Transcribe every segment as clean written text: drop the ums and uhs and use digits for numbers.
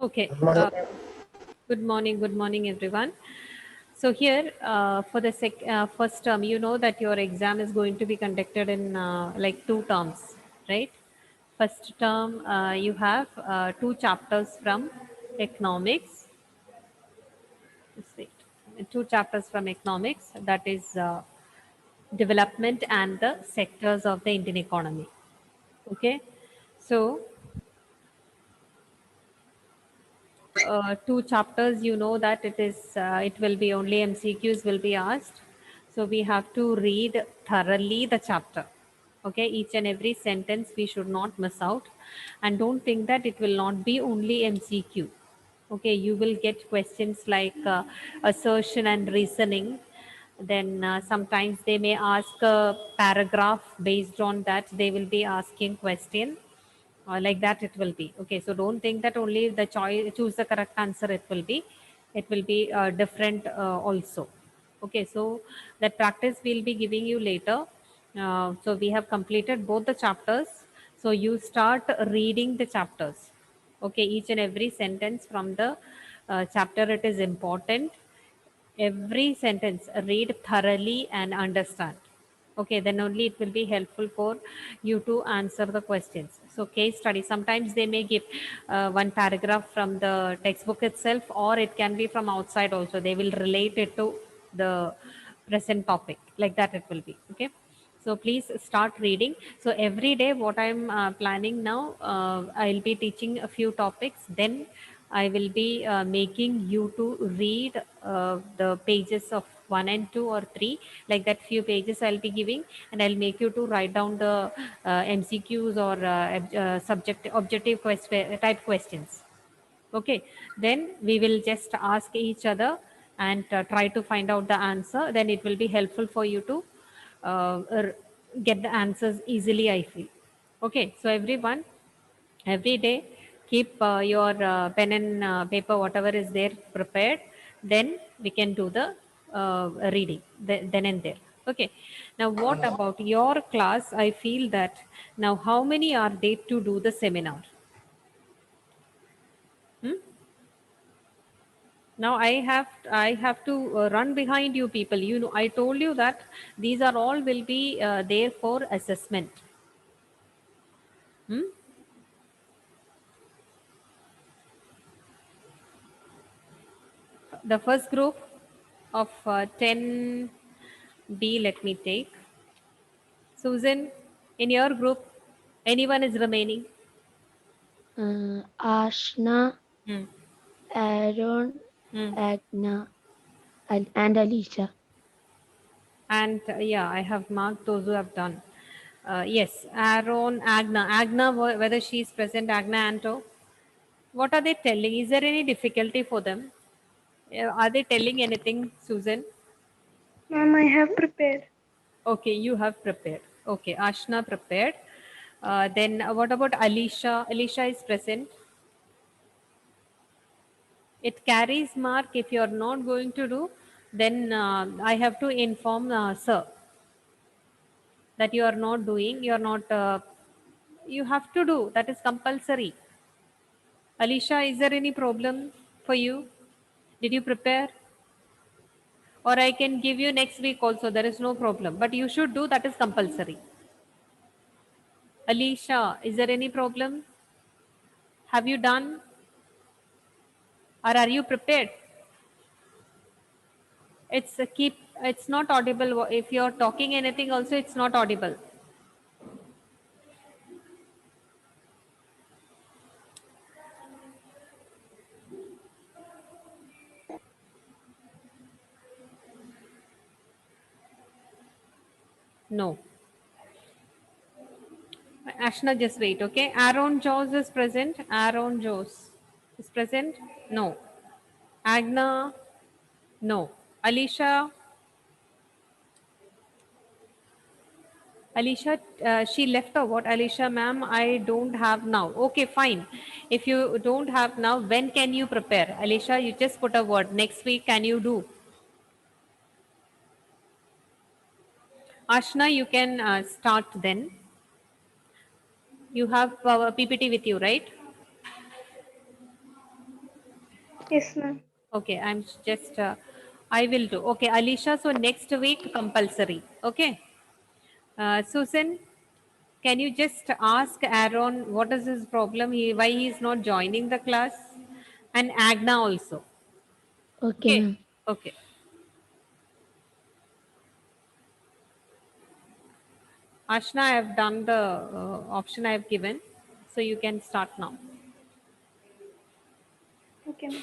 Okay. Good morning. Good morning, everyone. So here, for the first term, you know that your exam is going to be conducted in like two terms, right? First term, you have two chapters from economics. Just wait. Two chapters from economics, that is development and the sectors of the Indian economy. Okay. So two chapters, you know that it will be only MCQs will be asked, so we have to read thoroughly the chapter. Okay, each and every sentence we should not miss out, and don't think that it will not be only MCQ. Okay, you will get questions like assertion and reasoning. Then sometimes they may ask a paragraph. Based on that they will be asking question, like that it will be. Okay, so don't think that only the choice choose the correct answer it will be different also. Okay, so that practice we'll be giving you later. So we have completed both the chapters, so you start reading the chapters. Okay, each and every sentence from the chapter, it is important. Every sentence read thoroughly and understand. Okay, then only it will be helpful for you to answer the questions. So case study, sometimes they may give one paragraph from the textbook itself, or it can be from outside also. They will relate it to the present topic, like that it will be. Okay, so please start reading. So every day what I'm planning now, I'll be teaching a few topics, then I will be making you to read the pages of 1 and 2 or 3, like that few pages I'll be giving, and I'll make you to write down the MCQs or subject objective type questions. Okay, then we will just ask each other and try to find out the answer. Then it will be helpful for you to get the answers easily, I feel. Okay, so everyone, every day keep your pen and paper, whatever is there, prepared. Then we can do the reading then and there. Okay, now what about your class? I feel that now how many are there to do the seminar? Hmm? Now I have to run behind you people. You know, I told you that these are all will be there for assessment. Hmm? The first group of 10B, let me take. Susan, in your group, anyone is remaining? Ashna, Hmm. Aaron, Hmm. Agna, and Alicia. And yeah, I have marked those who have done. Yes, Aaron, Agna. Agna, whether she is present, Agna, Anto. What are they telling? Is there any difficulty for them? Are they telling anything, Susan? Ma'am, I have prepared. Okay, you have prepared. Okay, Ashna prepared. Then what about Alicia? Alicia is present. It carries mark. If you are not going to do, then I have to inform sir that you are not doing. You are not. You have to do. That is compulsory. Alicia, is there any problem for you? Did you prepare? Or I can give you next week also. There is no problem. But you should do. That is compulsory. Alicia, is there any problem? Have you done? Or are you prepared? It's a keep. It's not audible. If you're talking anything, also it's not audible. No. Ashna, just wait. Okay. Aaron Jaws is present. Aaron Jaws is present. No. Agna. No. Alicia. Alicia, she left or what? Alicia, ma'am, I don't have now. Okay, fine. If you don't have now, when can you prepare? Alicia, you just put a word. Next week, can you do? Ashna, you can start then. You have PPT with you, right? Yes, ma'am. Okay, I'm just, I will do. Okay, Alicia, so next week compulsory. Okay. Susan, can you just ask Aaron what is his problem? Why he is not joining the class? And Agna also. Okay, Okay. ma'am. Okay. Ashna, I have done the option I have given. So you can start now. Okay, ma'am.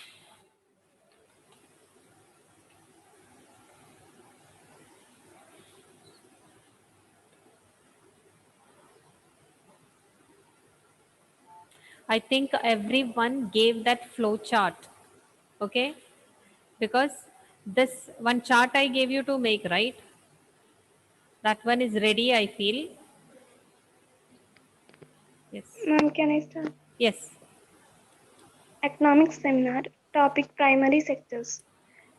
I think everyone gave that flow chart. Okay. Because this one chart I gave you to make, right? That one is ready, I feel. Yes. Ma'am, can I start? Yes. Economics seminar. Topic primary sectors.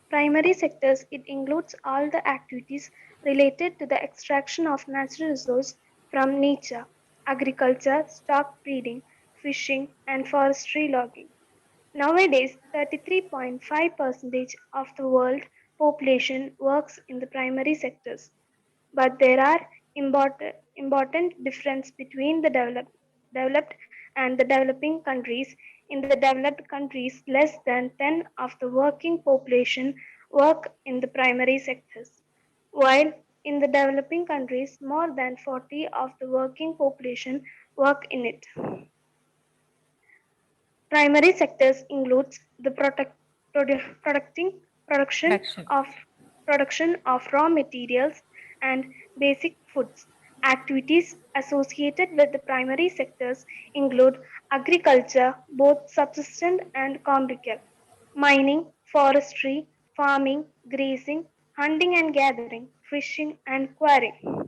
Primary sectors, it includes all the activities related to the extraction of natural resource from nature, agriculture, stock breeding, fishing, and forestry logging. Nowadays, 33.5% of the world population works in the primary sectors, but there are important difference between the developed and the developing countries. In the developed countries, less than 10 of the working population work in the primary sectors, while in the developing countries, more than 40 of the working population work in it. Primary sectors includes the producting production Production. of production of raw materials and basic foods. Activities associated with the primary sectors include agriculture, both subsistence and commercial, mining, forestry, farming, grazing, hunting and gathering, fishing and quarrying.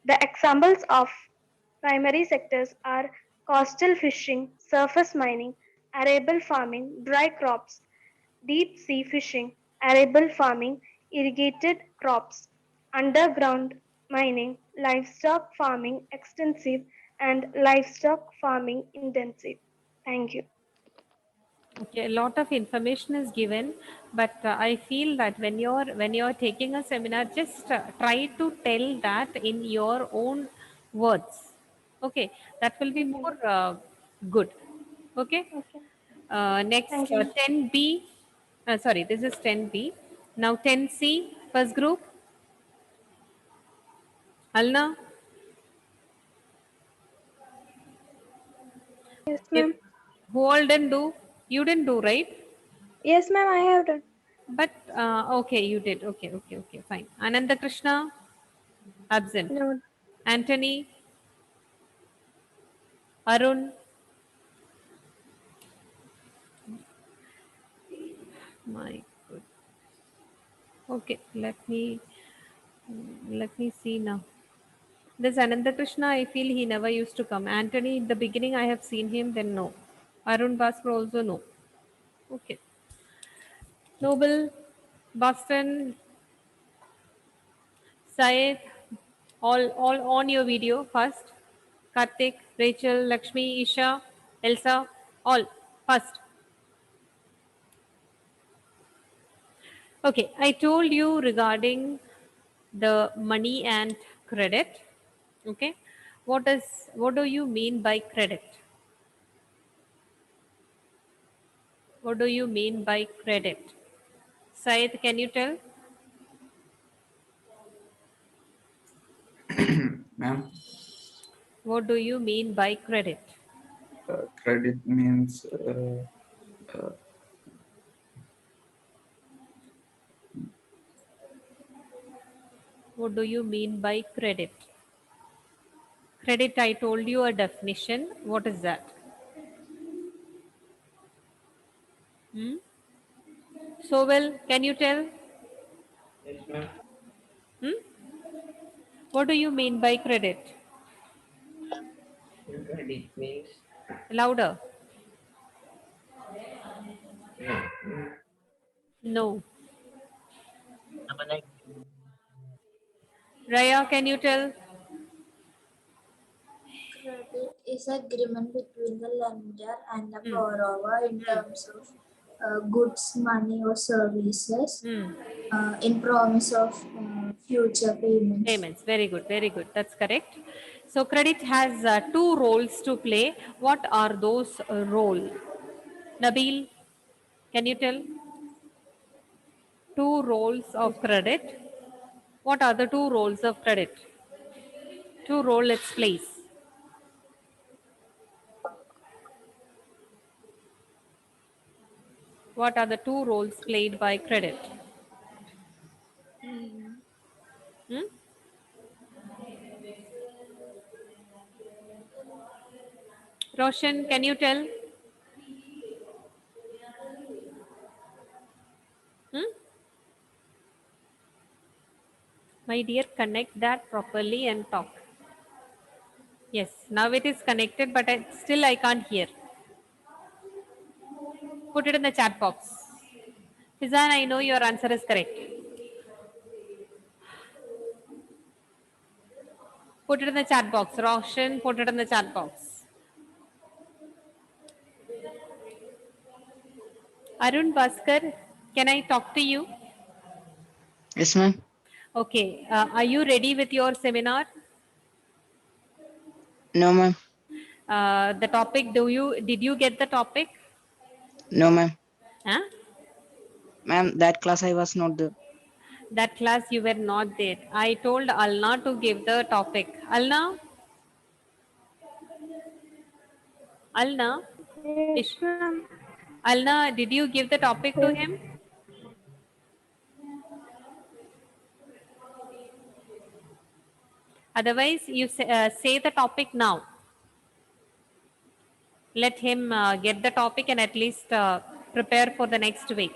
The examples of primary sectors are coastal fishing, surface mining, arable farming, dry crops, deep sea fishing, arable farming, irrigated crops, underground mining, livestock farming extensive, and livestock farming intensive. Thank you. Okay, a lot of information is given, but I feel that when you're taking a seminar, just try to tell that in your own words. Okay, that will be Okay, more ma'am. good. Okay. Okay. Next, Thank you, ma'am. 10B. Sorry, this is 10B. Now 10C, first group. Alna, Yes, if, ma'am. who all didn't do? You didn't do, right? Yes, ma'am, I have done. But okay, you did. Okay, okay, okay, fine. Ananda Krishna, absent. No. Anthony, Arun, my good. Okay, let me see now. This Ananda Krishna, I feel he never used to come. Anthony, in the beginning I have seen him, then no. Arun Bhaskar also no. Okay. Noble, Boston, Syed, all on your video first. Karthik, Rachel, Lakshmi, Isha, Elsa, all first. Okay, I told you regarding the money and credit. Okay, what do you mean by credit? What do you mean by credit? Syed, can you tell? Ma'am, What do you mean by credit? credit means What do you mean by credit? Credit, I told you a definition. What is that? Hmm? So well, can you tell? Hmm? What do you mean by credit? Credit means Louder. No. like Raya, can you tell? Credit is agreement between the lender and the Hmm. borrower in Hmm. terms of goods, money, or services Hmm. in promise of future payments. Payments. Very good. Very good. That's correct. So credit has two roles to play. What are those roles? Nabil, can you tell? Two roles of credit. What are the two roles of credit? Two roles it plays. What are the two roles played by credit? Hmm? Roshan, can you tell? Hmm? My dear, connect that properly and talk. Yes, now it is connected, but still I can't hear. Put it in the chat box. Fizan, I know your answer is correct. Put it in the chat box. Roshan, put it in the chat box. Arun Bhaskar, can I talk to you? Yes, ma'am. Okay. Are you ready with your seminar? No, ma'am. The topic, did you get the topic? No, ma'am. Huh? Ma'am, that class I was not there. That class you were not there. I told Alna to give the topic. Alna? Alna? Yes, Ish. ma'am. Alna, did you give the topic to him? Otherwise, you say the topic now. Let him get the topic and at least prepare for the next week.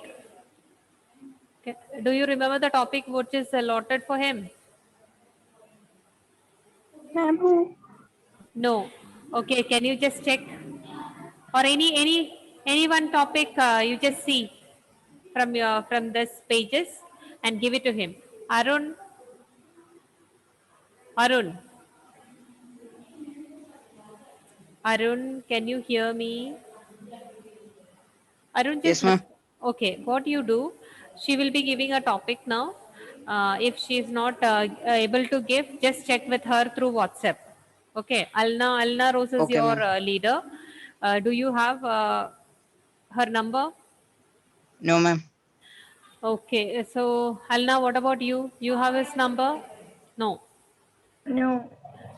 Okay. Do you remember the topic which is allotted for him? Ma'am, who? No. Okay, can you just check? Or any one topic you just see from this pages and give it to him. Arun, Arun, can you hear me? Arun, Yes, just ma'am. okay. What you do? She will be giving a topic now. If she is not able to give, just check with her through WhatsApp. Okay, Alna Rose is Okay, your ma'am. leader. Do you have her number? No, ma'am. Okay, so Alna, what about you? You have his number? No. No.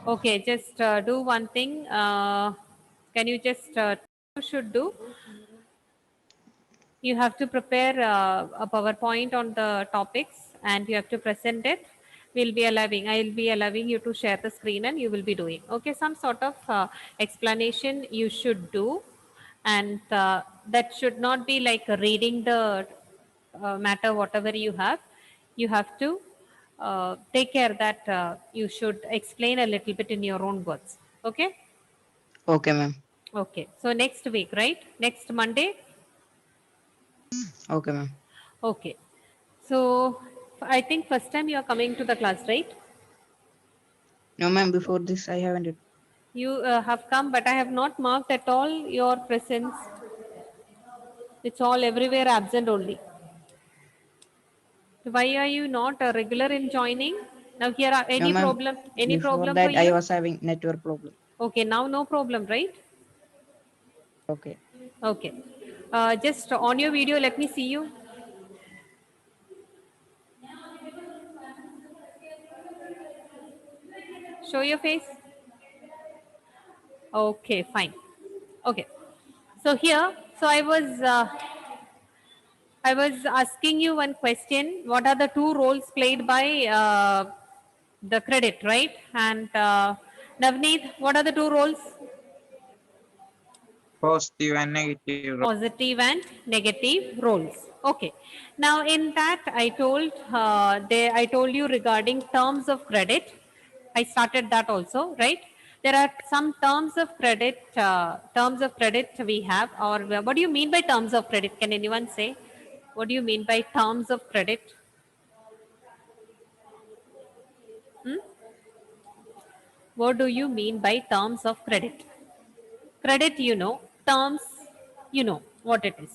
Okay, just do one thing. Can you just you should do? You have to prepare a PowerPoint on the topics and you have to present it. I'll be allowing you to share the screen and you will be doing. Okay, some sort of explanation you should do, and that should not be like reading the matter, whatever you have. You have to take care that you should explain a little bit in your own words. Okay? Okay, ma'am. Okay. So next week, right? Next Monday? Okay, ma'am. Okay. So I think first time you are coming to the class, right? No, ma'am. Before this, I haven't it. You have come, but I have not marked at all your presence. It's all everywhere absent only. Why are you not a regular in joining? Now here are No, any ma'am. problem? Any Before problem for that, I you? was having network problem. Okay, now no problem, right? Okay. Okay. Just on your video, let me see you. Show your face. Okay, fine. Okay. So here, so I was asking you one question. What are the two roles played by the credit, right? And Navneet, what are the two roles? Positive and negative. Positive and negative roles. Okay. Now in that I told you regarding terms of credit. I started that also, right? There are some terms of credit. Terms of credit we have, or what do you mean by terms of credit? Can anyone say? What do you mean by terms of credit? Hmm? What do you mean by terms of credit? Credit, you know. Terms, you know what it is.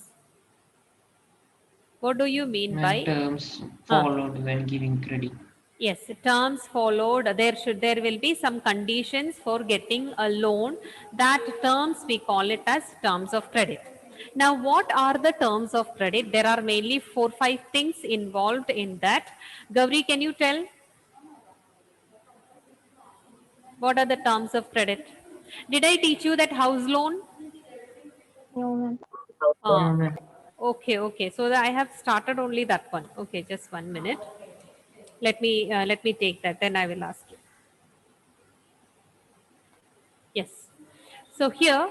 What do you mean by? When terms followed when giving credit. Yes, terms followed. There will be some conditions for getting a loan. That terms we call it as terms of credit. Now, what are the terms of credit? There are mainly 4-5 things involved in that. Gauri, can you tell what are the terms of credit? Did I teach you that house loan? No, ma'am. Ah, okay. So I have started only that one. Okay, just 1 minute. Let me take that. Then I will ask you. Yes. So here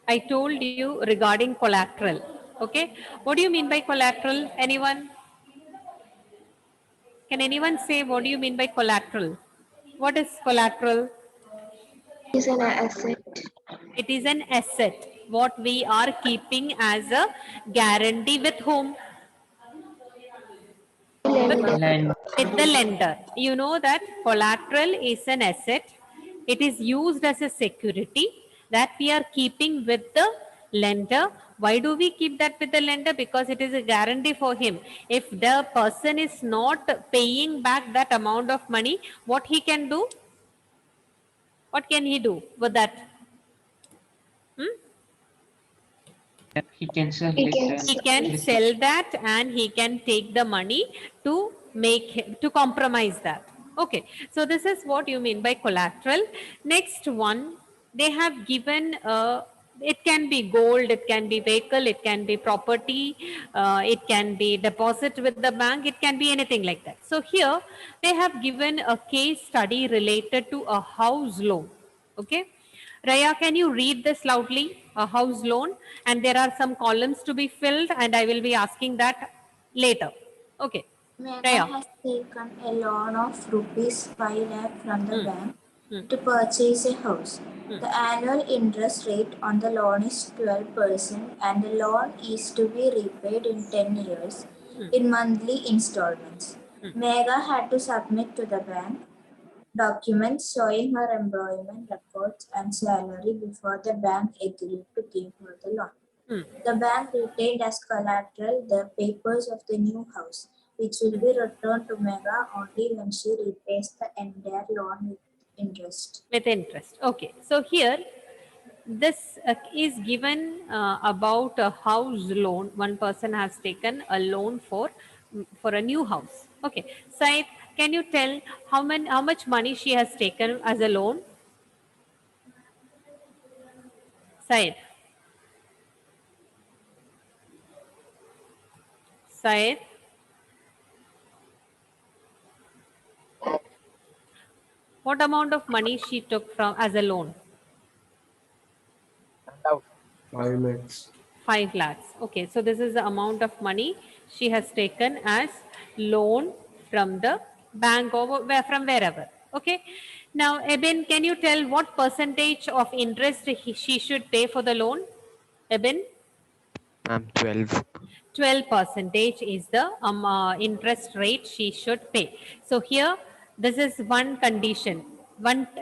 I told you regarding collateral. Okay. What do you mean by collateral? Anyone? Can anyone say what do you mean by collateral? What is collateral? Is an asset. It is an asset. What we are keeping as a guarantee with whom? Lend. With the lender. You know that collateral is an asset. It is used as a security that we are keeping with the lender. Why do we keep that with the lender? Because it is a guarantee for him. If the person is not paying back that amount of money, what he can do? What can he do with that? He can sell He it. can And He can sell that and he can take the money to to compromise that. Okay, so this is what you mean by collateral. Next one, they have given it can be gold, it can be vehicle, it can be property, it can be deposit with the bank, it can be anything like that. So here they have given a case study related to a house loan. Okay, Raya, can you read this loudly? A house loan, and there are some columns to be filled, and I will be asking that later. Okay, Mega Raya. has taken a loan of rupees 5 lakh from the bank Hmm. to purchase a house. The annual interest rate on the loan is 12% and the loan is to be repaid in 10 years in monthly installments. Mega had to submit to the bank documents showing her employment records and salary before the bank agreed to give her the loan. The bank retained as collateral the papers of the new house, which will be returned to Mega only when she repays the entire loan with interest. With interest. Okay, so here this is given about a house loan. One person has taken a loan for a new house. Okay, Saif, can you tell how much money she has taken as a loan? Saif. Saif. What amount of money she took from as a loan? 5 lakhs. 5 lakhs. Okay, so this is the amount of money she has taken as loan from the bank or from wherever. Okay. Now, Eben, can you tell what percentage of interest she should pay for the loan? Eben? Ma'am, 12. 12 percentage is the interest rate she should pay. So here, this is one condition.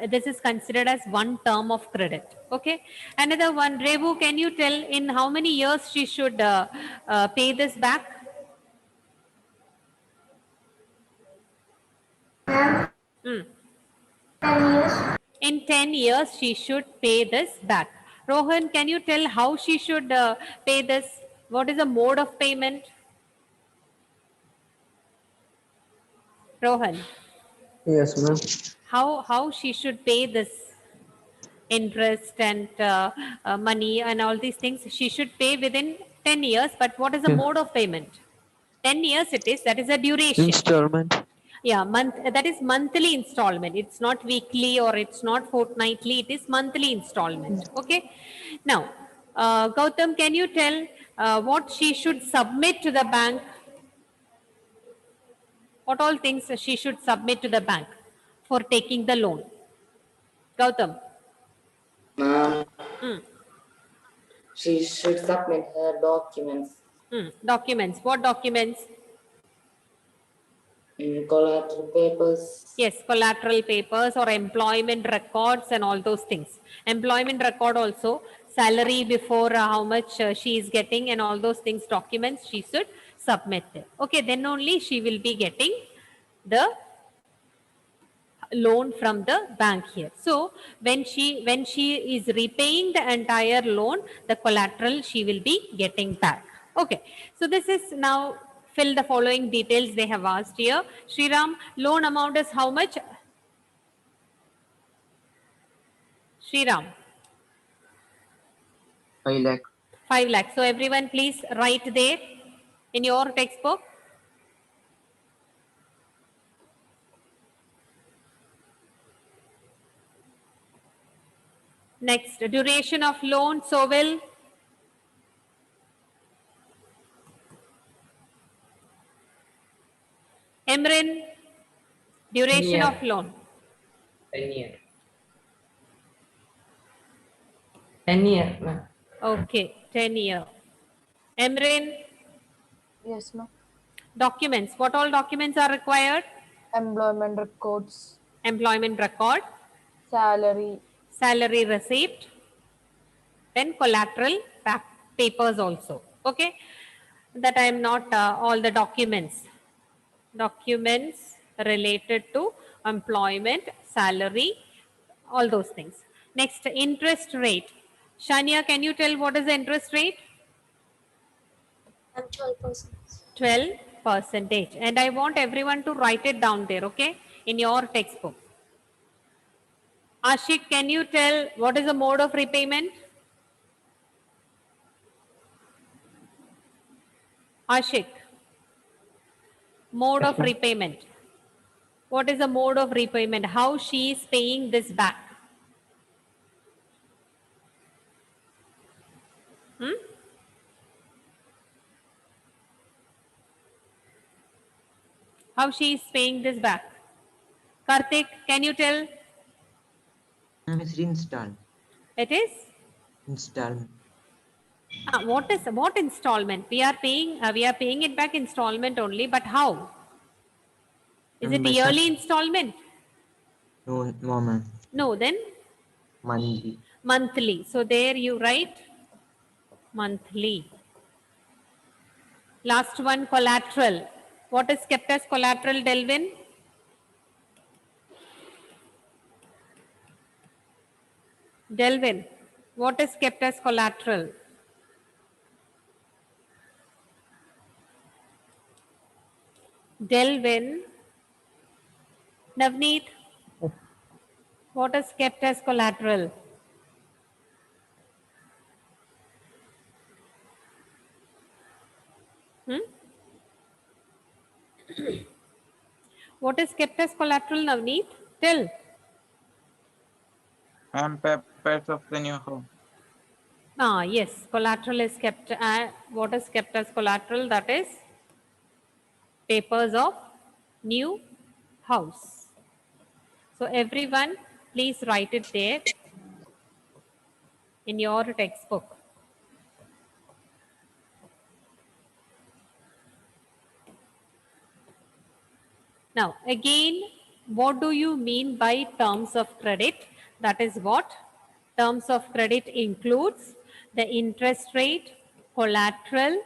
This is considered as one term of credit. Okay. Another one, Revu, can you tell in how many years she should pay this back? Hmm. 10 years. In 10 years, she should pay this back. Rohan, can you tell how she should pay this? What is the mode of payment? Rohan. Yes, ma'am. How she should pay this interest and money and all these things? She should pay within 10 years, but what is the mode of payment? 10 years it is, that is a duration. Installment. Yeah, that is monthly installment. It's not weekly or it's not fortnightly, it is monthly installment. Okay. Now, Gautam, can you tell what she should submit to the bank? What all things she should submit to the bank for taking the loan? Gautam. She should submit her documents. Documents. What documents? Collateral papers. Yes, collateral papers or employment records and all those things. Employment record also, salary before how much she is getting and all those things, documents she should submit there. Okay, then only she will be getting the loan from the bank here. So when she is repaying the entire loan, the collateral she will be getting back. Okay, so this is now fill the following details they have asked here. Sriram, loan amount is how much? Sriram, 5 lakh. 5 lakhs. So everyone please write there in your textbook. Next, duration of loan, so will Emrin, duration year. of loan. 10 year. 10 year, ma'am. Okay, 10 year. Emrin, Yes, ma'am. documents. What all documents are required? Employment records, Employment record, salary, salary receipt, then collateral papers also. Okay, that I am not all the documents. Documents related to employment, salary, all those things. Next, interest rate. Shania, can you tell what is the interest rate? 12%. 12%. And I want everyone to write it down there, okay, in your textbook. Ashik, can you tell what is the mode of repayment? Ashik, mode of repayment. What is the mode of repayment? How she is paying this back? How she is paying this back? Karthik, can you tell? It's installed. It is? Installment. What installment? We are paying it back installment only, but how? Is it yearly installment? No, no, ma'am. No, then Monthly. monthly. So there you write monthly. Last one, collateral. What is kept as collateral, Delvin? Delvin, what is kept as collateral? Delvin. Navneet, what is kept as collateral? What is kept as collateral, Navneet? Tell. And papers of the new home. Yes, collateral is kept. What is kept as collateral? That is papers of new house. So everyone, please write it there in your textbook. Now, again, what do you mean by terms of credit? That is what? Terms of credit includes the interest rate, collateral,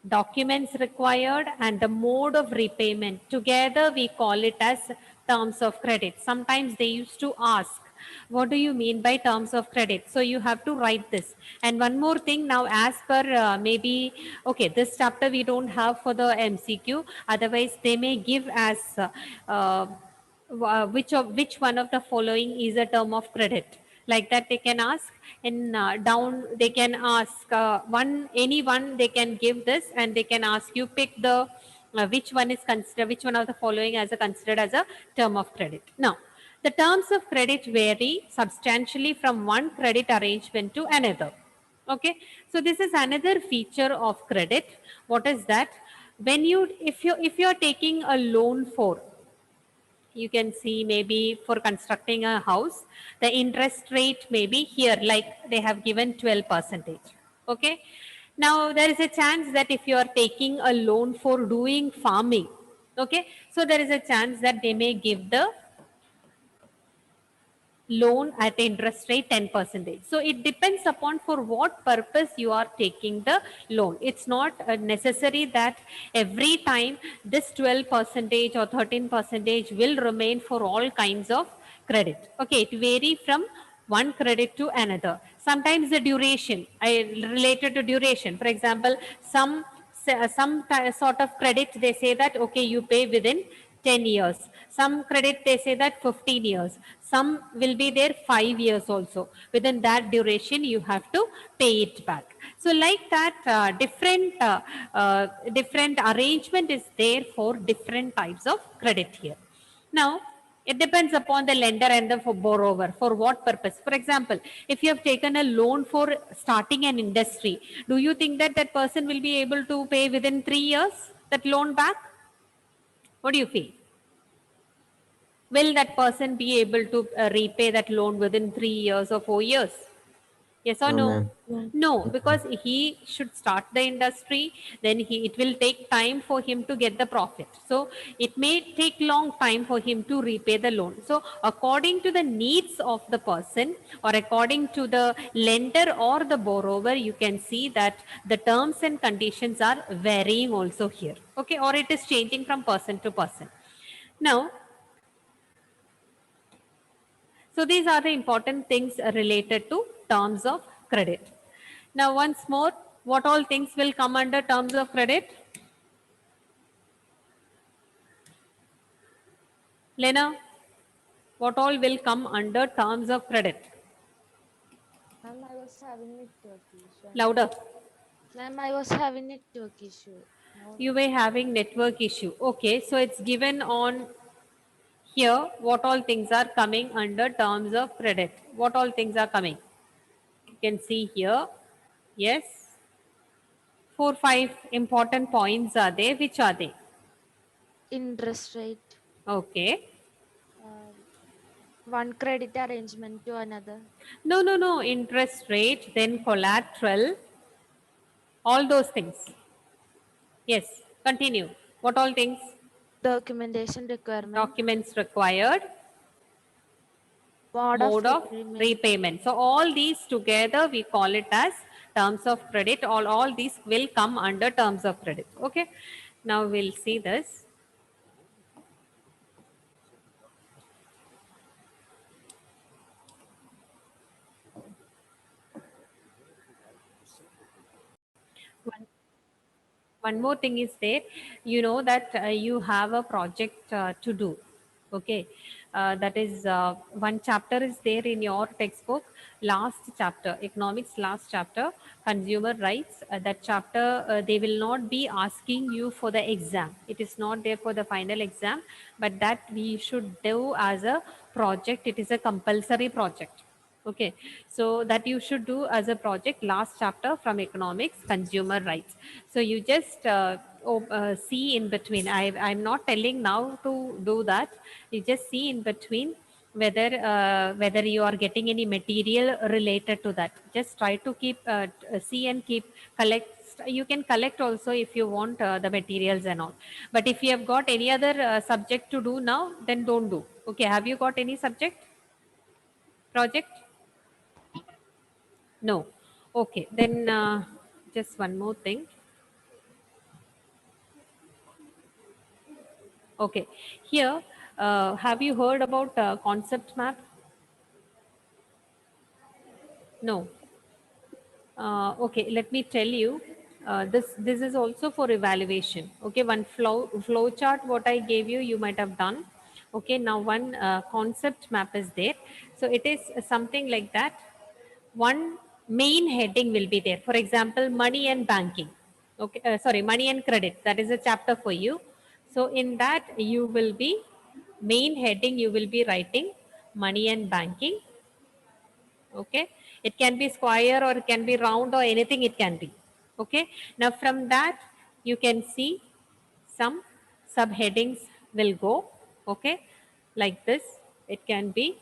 documents required, and the mode of repayment. Together, we call it as terms of credit. Sometimes they used to ask, what do you mean by terms of credit? So you have to write this. And one more thing now, as per maybe, okay, this chapter we don't have for the MCQ. Otherwise, they may give as which one of the following is a term of credit. Like that, they can ask. In down, they can ask any one. They can give this, and they can ask you pick the which one is considered, which one of the following as a considered as a term of credit. Now, the terms of credit vary substantially from one credit arrangement to another. Okay, so this is another feature of credit. What is that? When if you're taking a loan for, you can see maybe for constructing a house, the interest rate may be here, like they have given 12%. Okay. Now there is a chance that if you are taking a loan for doing farming, Okay, so there is a chance that they may give the loan at interest rate 10%. So it depends upon for what purpose you are taking the loan. It's not necessary that every time this 12% or 13% will remain for all kinds of credit. Okay, it vary from one credit to another. Sometimes the duration, related to duration. For example, some sort of credit, they say that, okay, you pay within 10 years. Some credit, they say that 15 years. Some will be there 5 years also. Within that duration, you have to pay it back. So like that, different arrangement is there for different types of credit here. Now, it depends upon the lender and the borrower for what purpose. For example, if you have taken a loan for starting an industry, do you think that that person will be able to pay within 3 years that loan back? What do you feel? Will that person be able to repay that loan within 3 years or 4 years? Yes or No, no? ma'am. No, because he should start the industry, then it will take time for him to get the profit. So it may take long time for him to repay the loan. So according to the needs of the person or according to the lender or the borrower, you can see that the terms and conditions are varying also here. Okay, or it is changing from person to person. Now, so these are the important things related to terms of credit. Now, once more, what all things will come under terms of credit? Lena, what all will come under terms of credit? Ma'am, I was having network issue. Louder. Ma'am, I was having network issue. You were having network issue. Okay, so it's given on here what all things are coming under terms of credit. What all things are coming? You can see here. Yes. 4, 5 important points are there. Which are they? Interest rate, Okay. one credit arrangement to another, No, no, no. Interest rate, then collateral, all those things. Yes. Continue. What all things? documentation requirement, Documents required, mode of mode of repayment. repayment. So all these together we call it as terms of credit. All these will come under terms of credit. Okay. Now we'll see this. One more thing is there, you know that you have a project to do. Okay, that is one chapter is there in your textbook, last chapter, economics last chapter, consumer rights. That chapter, they will not be asking you for the exam. It is not there for the final exam, but that we should do as a project. It is a compulsory project. Okay, so that you should do as a project, last chapter from economics, consumer rights. So you just see in between. I'm not telling now to do that. You just see in between whether you are getting any material related to that. Just try to keep see and keep collect. You can collect also if you want the materials and all. But if you have got any other subject to do now, then don't do. Okay, have you got any subject project? No. Okay, then just one more thing. Okay, here, have you heard about concept map? No. Okay, let me tell you. This is also for evaluation. Okay, one flow chart what I gave you, you might have done. Okay, now one concept map is there. So it is something like that. One main heading will be there. For example, money and banking. Okay, sorry, money and credit. That is a chapter for you. So in that you will be main heading. You will be writing money and banking. Okay, it can be square or it can be round or anything it can be. Okay, now from that you can see some subheadings will go. Okay, like this it can be.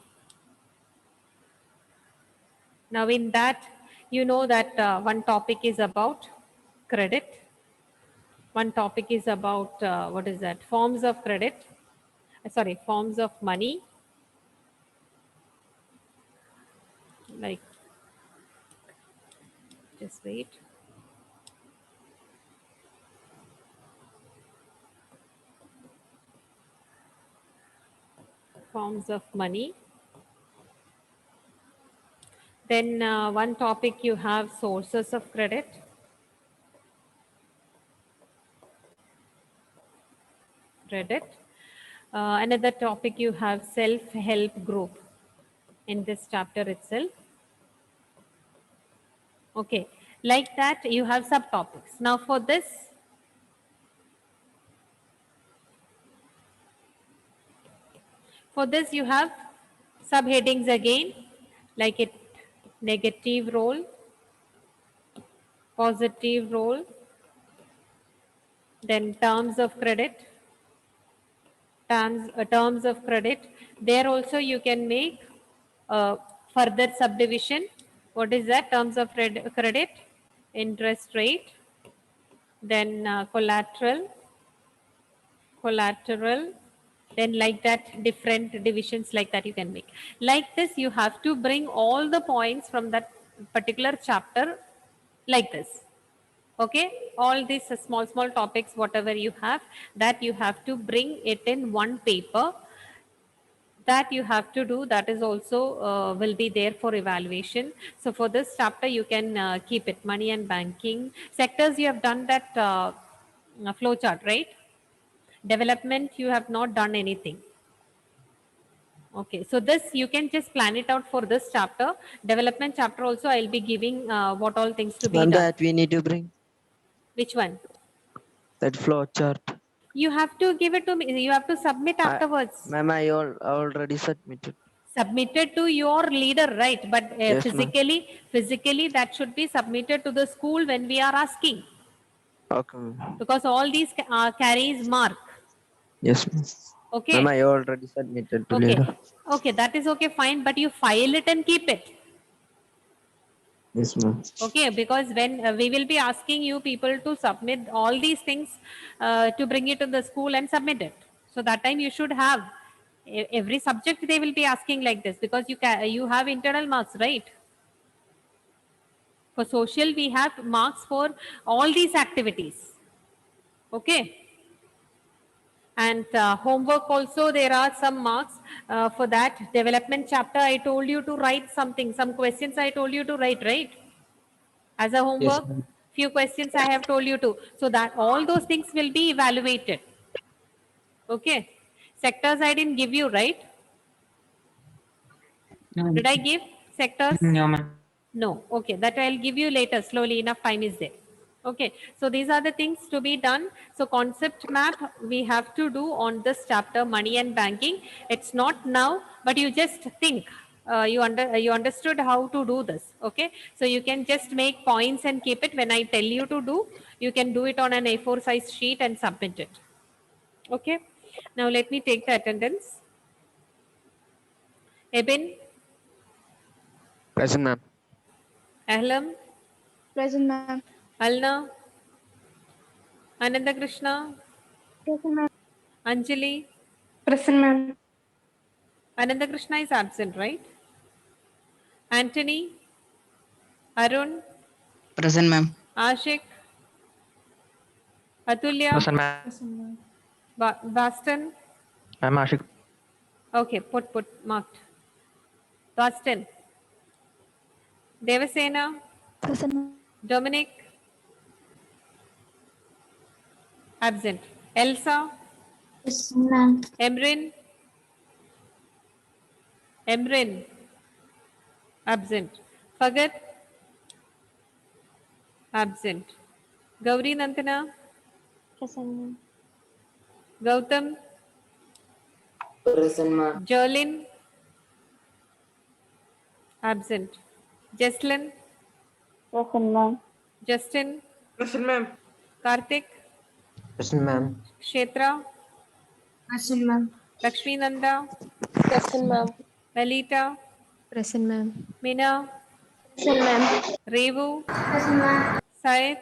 Now in that, you know that one topic is about credit. One topic is about what is that? Forms of credit. Sorry, forms of money. Like, just wait. Forms of money. Then one topic you have sources of credit. Credit. Another topic you have self-help group in this chapter itself. Okay, like that you have subtopics. Now for this, you have subheadings again, like it negative role, positive role, then terms of credit, terms of credit. There also you can make further subdivision. What is that? Terms of credit, interest rate, then collateral, then like that different divisions like that you can make. Like this you have to bring all the points from that particular chapter like this. Okay, all these small topics whatever you have, that you have to bring it in one paper. That you have to do, that is also will be there for evaluation. So for this chapter you can keep it money and banking sectors. You have done that flow chart, right? Development you have not done anything. Okay, so this you can just plan it out for this chapter. Development chapter also I'll be giving what all things to be And done. that we need to bring Which one? that flow chart. You have to give it to me. You have to submit afterwards. Ma'am, I already submitted. Submitted to your leader, right? But Yes, ma'am. physically that should be submitted to the school when we are asking. Okay, ma'am. Because all these carries mark. Yes, ma'am. Okay. Ma'am, I already submitted to Okay. leader. Okay, that is okay, fine. But you file it and keep it. Yes, ma'am. Okay, because when we will be asking you people to submit all these things to bring it to the school and submit it. So that time you should have every subject they will be asking like this, because you have internal marks, right? For social we have marks for all these activities. Okay. And homework also there are some marks for that. Development chapter I told you to write something, some questions I told you to write, right? As a homework, Yes, ma'am. few questions I have told you to. So that all those things will be evaluated. Okay. Sectors I didn't give you, right? Did I give sectors? No, ma'am. No. Okay. That I'll give you later. Slowly, enough time is there. Okay. So these are the things to be done. So concept map we have to do on this chapter, money and banking. It's not now, but you just think. You understood how to do this. Okay. So you can just make points and keep it. When I tell you to do, you can do it on an A4 size sheet and submit it. Okay. Now let me take the attendance. Ebin, Present, ma'am. Ahlam, Present, ma'am. Alna, Ananda Krishna, Present, ma'am. Anjali. Present, ma'am. Ananda Krishna is absent, right? Anthony, Arun, Present, ma'am. Ashik, Atulya, Present, ma'am. Baston. I'm Ashik. Okay, put marked. Baston, Devasena, Present, ma'am. Dominic, absent. Elsa, Present, ma'am. Emrin, absent. Fagat, absent. Gauri Nantana, Present, ma'am. Gautam, Present, ma'am. Jerlin, absent. Jesslyn, Present, ma'am. Justin, Present, ma'am. Karthik, Present, ma'am. Kshetra, Present, ma'am. Lakshmi Nanda, Present, ma'am. Lalita, Present, ma'am. Meena, Present, ma'am. Revu, Present, ma'am. Syed,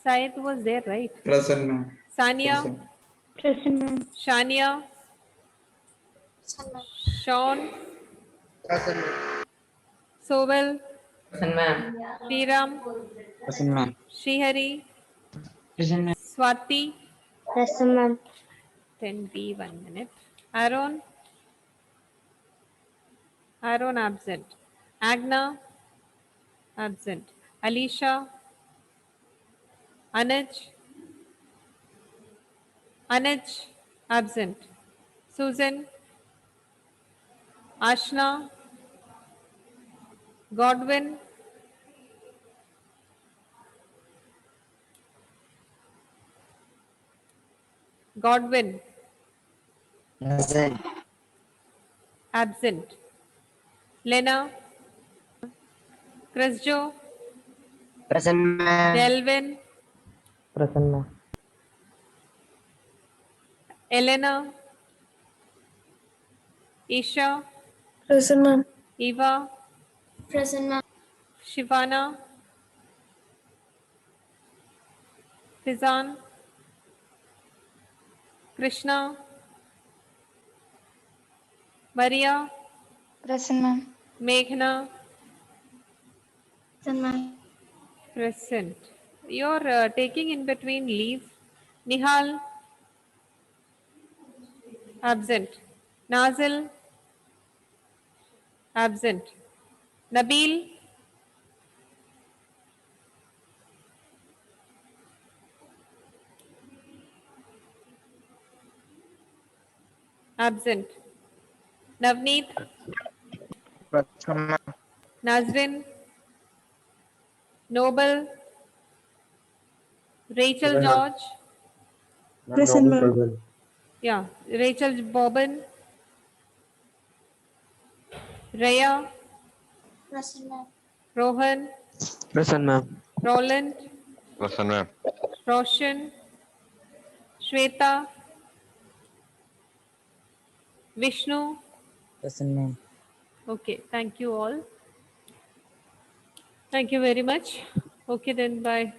Syed was there, right? Present, ma'am. Sania, Present. Present, ma'am. Shania, Sean, Sovel, Present, ma'am. Sriram, Present, ma'am. Srihari, Present, ma'am. Swati. Present, ma'am. 10B, 1 minute. Aaron, Aaron absent. Agna, absent. Alicia, Anuj, Anuj, absent. Susan, Ashna, Godwin, Godwin, Present. absent. Lena, Chrisjo, Present, ma'am. Delvin, Present, ma'am. Elena, Isha, Present, ma'am. Eva, Present, ma'am. Shivana, Fizan, Krishna, Maria, Present, ma'am. Meghna, Present, ma'am. present. You're taking in between leave. Nihal, absent. Nazil, absent. Nabil, absent. Navneet, Present, ma'am. Nazrin, Noble, Rachel George, Present, ma'am. yeah, Rachel Bobbin, Raya, Present, ma'am. Rohan, Present, ma'am. Roland, Present, ma'am. Roshan, Shweta, Vishnu. Present, ma'am. Okay, thank you all. Thank you very much. Okay, then bye.